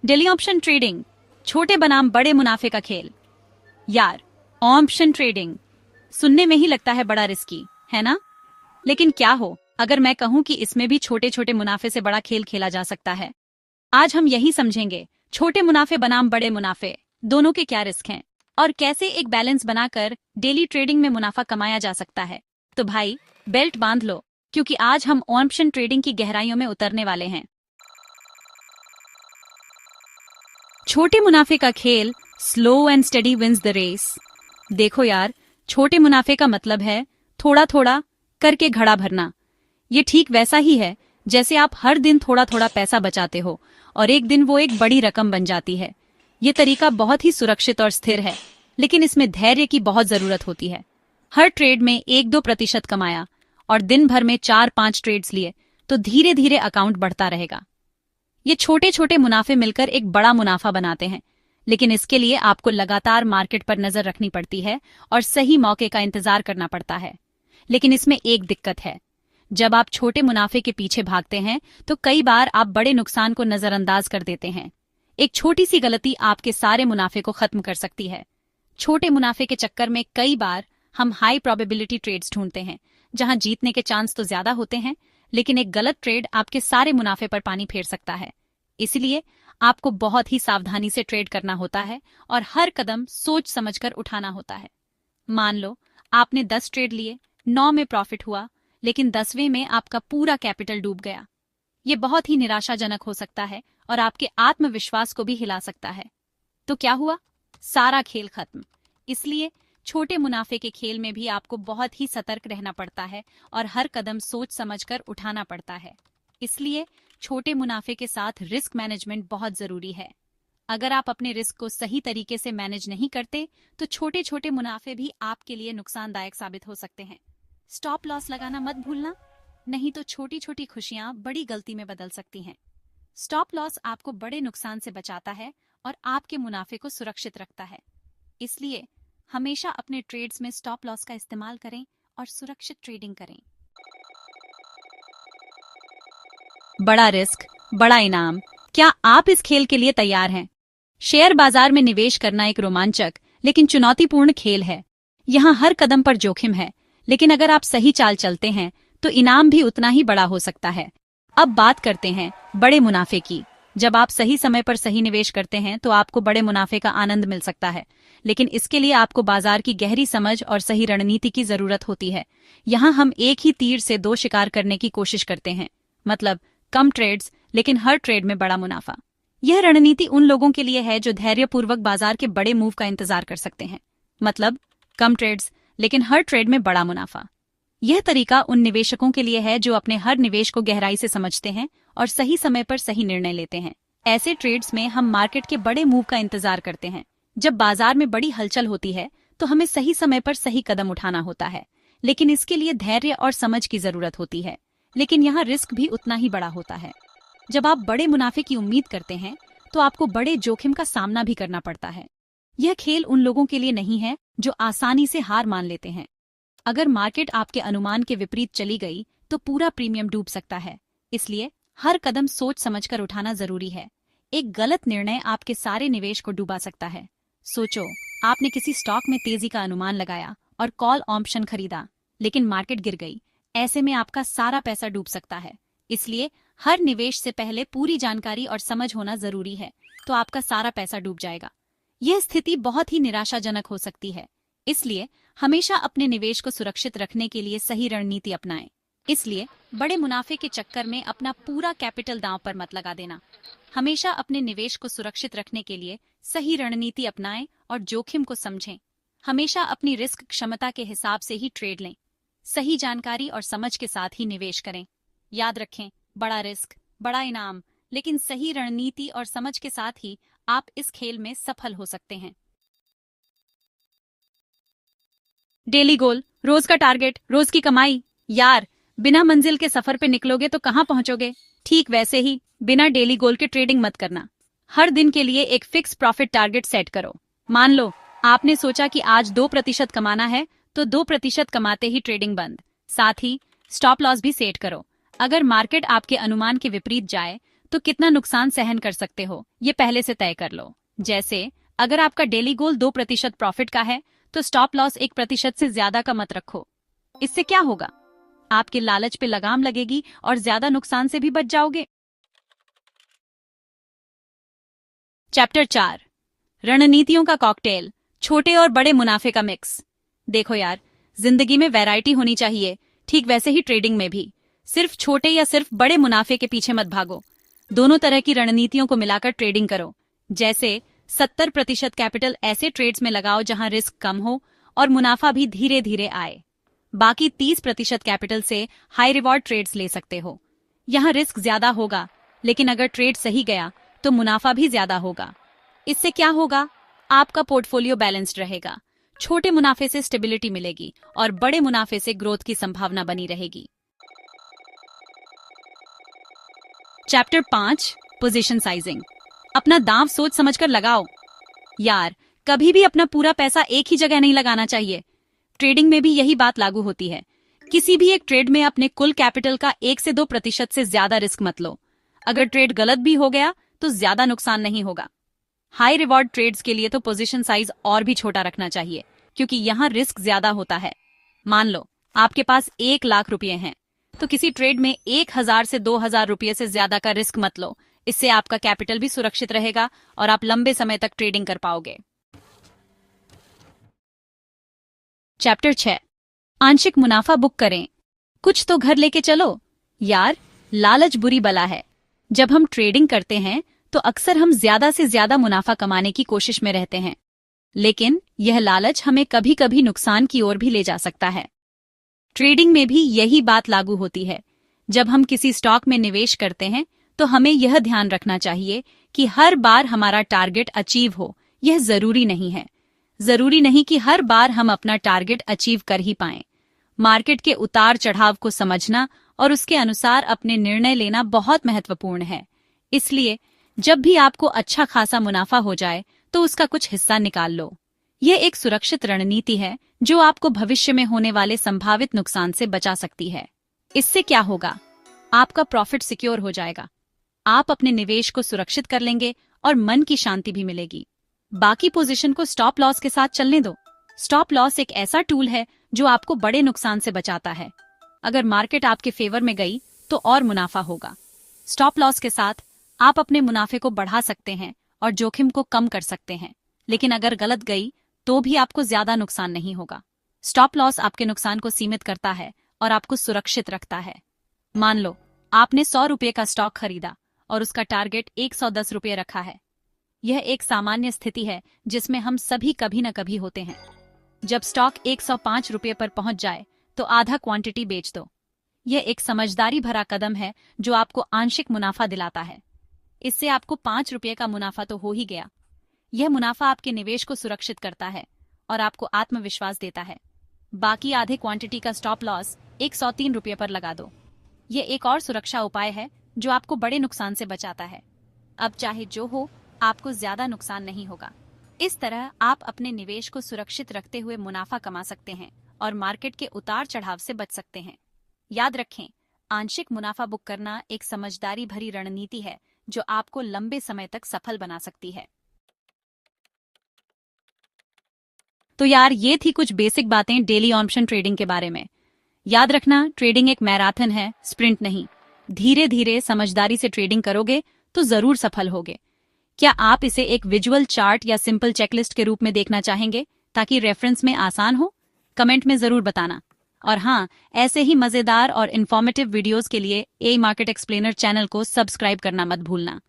Daily option trading, छोटे बनाम बड़े मुनाफे का खेल। यार, ऑप्शन ट्रेडिंग सुनने में ही लगता है बड़ा रिस्की, है ना? लेकिन क्या हो अगर मैं कहूं कि इसमें भी छोटे छोटे मुनाफे से बड़ा खेल खेला जा सकता है। आज हम यही समझेंगे, छोटे मुनाफे बनाम बड़े मुनाफे दोनों के क्या रिस्क हैं और कैसे एक बैलेंस बनाकर डेली ट्रेडिंग में मुनाफा कमाया जा सकता है। तो भाई, बेल्ट बांध लो, क्योंकि आज हम ऑप्शन ट्रेडिंग की गहराइयों में उतरने वाले हैं। छोटे मुनाफे का खेल, slow and steady wins the race. देखो यार, छोटे मुनाफे का मतलब है थोड़ा थोड़ा करके घड़ा भरना। ये ठीक वैसा ही है जैसे आप हर दिन थोड़ा थोड़ा पैसा बचाते हो और एक दिन वो एक बड़ी रकम बन जाती है। ये तरीका बहुत ही सुरक्षित और स्थिर है, लेकिन इसमें धैर्य की बहुत जरूरत होती है। हर ट्रेड में 1-2% कमाया और दिन भर में 4-5 ट्रेड्स लिए तो धीरे धीरे अकाउंट बढ़ता रहेगा। ये छोटे छोटे मुनाफे मिलकर एक बड़ा मुनाफा बनाते हैं, लेकिन इसके लिए आपको लगातार मार्केट पर नजर रखनी पड़ती है और सही मौके का इंतजार करना पड़ता है। लेकिन इसमें एक दिक्कत है, जब आप छोटे मुनाफे के पीछे भागते हैं तो कई बार आप बड़े नुकसान को नजरअंदाज कर देते हैं। एक छोटी सी गलती आपके सारे मुनाफे को खत्म कर सकती है। छोटे मुनाफे के चक्कर में कई बार हम हाई प्रोबेबिलिटी ट्रेड्स ढूंढते हैं, जहां जीतने के चांस तो ज्यादा होते हैं, लेकिन एक गलत ट्रेड आपके सारे मुनाफे पर पानी फेर सकता है। इसलिए आपको बहुत ही सावधानी से ट्रेड करना होता है और हर कदम सोच समझकर उठाना होता है। मान लो आपने 10 ट्रेड लिए, 9 में प्रॉफिट हुआ, लेकिन 10वें में आपका पूरा कैपिटल डूब गया। ये बहुत ही निराशाजनक हो सकता है और आपके आत्मविश्वास को भी हिला सकता है। तो क्या हुआ? सारा खेल खत्म। इसलिए छोटे मुनाफे के खेल में भी आपको बहुत ही सतर्क रहना पड़ता है और हर कदम सोच समझकर उठाना पड़ता है। इसलिए छोटे मुनाफे के साथ रिस्क मैनेजमेंट बहुत जरूरी है। अगर आप अपने रिस्क को सही तरीके से मैनेज नहीं करते तो छोटे छोटे मुनाफे भी आपके लिए नुकसानदायक साबित हो सकते हैं। स्टॉप लॉस लगाना मत भूलना, नहीं तो छोटी छोटी खुशियां बड़ी गलती में बदल सकती हैं। स्टॉप लॉस आपको बड़े नुकसान से बचाता है और आपके मुनाफे को सुरक्षित रखता है। इसलिए हमेशा अपने ट्रेड्स में स्टॉप लॉस का इस्तेमाल करें और सुरक्षित ट्रेडिंग करें। बड़ा रिस्क, बड़ा इनाम, क्या आप इस खेल के लिए तैयार हैं? शेयर बाजार में निवेश करना एक रोमांचक लेकिन चुनौतीपूर्ण खेल है। यहाँ हर कदम पर जोखिम है, लेकिन अगर आप सही चाल चलते हैं तो इनाम भी उतना ही बड़ा हो सकता है। अब बात करते हैं बड़े मुनाफे की। जब आप सही समय पर सही निवेश करते हैं तो आपको बड़े मुनाफे का आनंद मिल सकता है, लेकिन इसके लिए आपको बाजार की गहरी समझ और सही रणनीति की जरूरत होती है। यहाँ हम एक ही तीर से 2 शिकार करने की कोशिश करते हैं, मतलब कम ट्रेड्स लेकिन हर ट्रेड में बड़ा मुनाफा। यह रणनीति उन लोगों के लिए है जो धैर्यपूर्वक बाजार के बड़े मूव का इंतजार कर सकते हैं, मतलब कम ट्रेड्स लेकिन हर ट्रेड में बड़ा मुनाफा। यह तरीका उन निवेशकों के लिए है जो अपने हर निवेश को गहराई से समझते हैं और सही समय पर सही निर्णय लेते हैं। ऐसे ट्रेड्स में हम मार्केट के बड़े मूव का इंतजार करते हैं। जब बाजार में बड़ी हलचल होती है तो हमें सही समय पर सही कदम उठाना होता है, लेकिन इसके लिए धैर्य और समझ की जरूरत होती है। लेकिन यहाँ रिस्क भी उतना ही बड़ा होता है। जब आप बड़े मुनाफे की उम्मीद करते हैं तो आपको बड़े जोखिम का सामना भी करना पड़ता है। यह खेल उन लोगों के लिए नहीं है जो आसानी से हार मान लेते हैं। अगर मार्केट आपके अनुमान के विपरीत चली गई तो पूरा प्रीमियम डूब सकता है। इसलिए हर कदम सोच समझकर उठाना जरूरी है। एक गलत निर्णय आपके सारे निवेश को डुबा सकता है। सोचो, आपने किसी स्टॉक में तेजी का अनुमान लगाया और कॉल ऑप्शन खरीदा, लेकिन मार्केट गिर गई। ऐसे में आपका सारा पैसा डूब सकता है। इसलिए हर निवेश से पहले पूरी जानकारी और समझ होना जरूरी है, तो आपका सारा पैसा डूब जाएगा। यह स्थिति बहुत ही निराशाजनक हो सकती है। इसलिए हमेशा अपने निवेश को सुरक्षित रखने के लिए सही रणनीति अपनाएं। इसलिए बड़े मुनाफे के चक्कर में अपना पूरा कैपिटल दांव पर मत लगा देना। हमेशा अपने निवेश को सुरक्षित रखने के लिए सही रणनीति अपनाएं और जोखिम को समझें। हमेशा अपनी रिस्क क्षमता के हिसाब से ही ट्रेड लें। सही जानकारी और समझ के साथ ही निवेश करें। याद रखें, बड़ा रिस्क, बड़ा इनाम, लेकिन सही रणनीति और समझ के साथ ही आप इस खेल में सफल हो सकते हैं। डेली गोल, रोज का टारगेट, रोज की कमाई। यार, बिना मंजिल के सफर पे निकलोगे तो कहां पहुंचोगे? ठीक वैसे ही बिना डेली गोल के ट्रेडिंग मत करना। हर दिन के लिए एक फिक्स प्रॉफिट टारगेट सेट करो। मान लो आपने सोचा कि आज 2% कमाना है तो 2% कमाते ही ट्रेडिंग बंद। साथ ही स्टॉप लॉस भी सेट करो। अगर मार्केट आपके अनुमान के विपरीत जाए तो कितना नुकसान सहन कर सकते हो ये पहले से तय कर लो। जैसे अगर आपका डेली गोल 2% प्रॉफिट का है तो स्टॉप लॉस 1% से ज्यादा का मत रखो। इससे क्या होगा, आपके लालच पे लगाम लगेगी और ज्यादा नुकसान से भी बच जाओगे। चैप्टर 4, रणनीतियों का कॉकटेल, छोटे और बड़े मुनाफे का मिक्स। देखो यार, जिंदगी में वैरायटी होनी चाहिए, ठीक वैसे ही ट्रेडिंग में भी। सिर्फ छोटे या सिर्फ बड़े मुनाफे के पीछे मत भागो, दोनों तरह की रणनीतियों को मिलाकर ट्रेडिंग करो। जैसे 70% कैपिटल ऐसे ट्रेड्स में लगाओ जहां रिस्क कम हो और मुनाफा भी धीरे धीरे आए। बाकी 30% कैपिटल से हाई रिवॉर्ड ट्रेड्स ले सकते हो। यहां रिस्क ज्यादा होगा, लेकिन अगर ट्रेड सही गया तो मुनाफा भी ज्यादा होगा। इससे क्या होगा, आपका पोर्टफोलियो बैलेंस्ड रहेगा, छोटे मुनाफे से स्टेबिलिटी मिलेगी और बड़े मुनाफे से ग्रोथ की संभावना बनी रहेगी। Chapter 5, position sizing. अपना दांव सोच समझकर लगाओ। यार, कभी भी अपना पूरा पैसा एक ही जगह नहीं लगाना चाहिए। ट्रेडिंग में भी यही बात लागू होती है। किसी भी एक ट्रेड में अपने कुल कैपिटल का 1 से 2% से ज्यादा रिस्क मत लो। अगर ट्रेड गलत भी हो गया तो ज्यादा नुकसान नहीं होगा। हाई रिवॉर्ड ट्रेड्स के लिए तो पोजीशन साइज और भी छोटा रखना चाहिए, क्योंकि यहां रिस्क ज्यादा होता है। मान लो आपके पास 1 लाख रुपए हैं, तो किसी ट्रेड में 1000 से 2000 रुपये से ज्यादा का रिस्क मत लो। इससे आपका कैपिटल भी सुरक्षित रहेगा और आप लंबे समय तक ट्रेडिंग कर पाओगे। चैप्टर 6, आंशिक मुनाफा बुक करें। कुछ तो घर लेके चलो। यार, लालच बुरी बला है। जब हम ट्रेडिंग करते हैं तो अक्सर हम ज्यादा से ज्यादा मुनाफा कमाने की कोशिश में रहते हैं, लेकिन यह लालच हमें कभी कभी नुकसान की ओर भी ले जा सकता है। ट्रेडिंग में भी यही बात लागू होती है। जब हम किसी स्टॉक में निवेश करते हैं तो हमें यह ध्यान रखना चाहिए कि हर बार हमारा टारगेट अचीव हो। यह जरूरी नहीं है। जरूरी नहीं कि हर बार हम अपना टारगेट अचीव कर ही पाएं। मार्केट के उतार चढ़ाव को समझना और उसके अनुसार अपने निर्णय लेना बहुत महत्वपूर्ण है। इसलिए जब भी आपको अच्छा खासा मुनाफा हो जाए तो उसका कुछ हिस्सा निकाल लो। यह एक सुरक्षित रणनीति है जो आपको भविष्य में होने वाले संभावित नुकसान से बचा सकती है। इससे क्या होगा, आपका प्रॉफिट सिक्योर हो जाएगा, आप अपने निवेश को सुरक्षित कर लेंगे और मन की शांति भी मिलेगी। बाकी पोजीशन को स्टॉप लॉस के साथ चलने दो। स्टॉप लॉस एक ऐसा टूल है जो आपको बड़े नुकसान से बचाता है। अगर मार्केट आपके फेवर में गई तो और मुनाफा होगा। स्टॉप लॉस के साथ आप अपने मुनाफे को बढ़ा सकते हैं और जोखिम को कम कर सकते हैं, लेकिन अगर गलत गई तो भी आपको ज्यादा नुकसान नहीं होगा। स्टॉप लॉस आपके नुकसान को सीमित करता है और आपको सुरक्षित रखता है। मान लो आपने 100 रुपये का स्टॉक खरीदा और उसका टारगेट 110 रुपये रखा है। यह एक सामान्य स्थिति है जिसमें हम सभी कभी न कभी होते हैं। जब स्टॉक 105 रुपये पर पहुंच जाए तो आधा क्वांटिटी बेच दो। यह एक समझदारी भरा कदम है जो आपको आंशिक मुनाफा दिलाता है। इससे आपको 5 रुपये का मुनाफा तो हो ही गया। यह मुनाफा आपके निवेश को सुरक्षित करता है और आपको आत्मविश्वास देता है। बाकी आधे क्वांटिटी का स्टॉप लॉस 103 रुपये पर लगा दो। यह एक और सुरक्षा उपाय है जो आपको बड़े नुकसान से बचाता है। अब चाहे जो हो, आपको ज्यादा नुकसान नहीं होगा। इस तरह आप अपने निवेश को सुरक्षित रखते हुए मुनाफा कमा सकते हैं और मार्केट के उतार चढ़ाव से बच सकते हैं। याद रखें, आंशिक मुनाफा बुक करना एक समझदारी भरी रणनीति है जो आपको लंबे समय तक सफल बना सकती है। तो यार, ये थी कुछ बेसिक बातें डेली ऑप्शन ट्रेडिंग के बारे में। याद रखना, ट्रेडिंग एक मैराथन है, स्प्रिंट नहीं। धीरे धीरे समझदारी से ट्रेडिंग करोगे तो जरूर सफल होगे। क्या आप इसे एक विजुअल चार्ट या सिंपल चेकलिस्ट के रूप में देखना चाहेंगे ताकि रेफरेंस में आसान हो? कमेंट में जरूर बताना। और हाँ, ऐसे ही मजेदार और इन्फॉर्मेटिव वीडियोस के लिए ए मार्केट एक्सप्लेनर चैनल को सब्सक्राइब करना मत भूलना।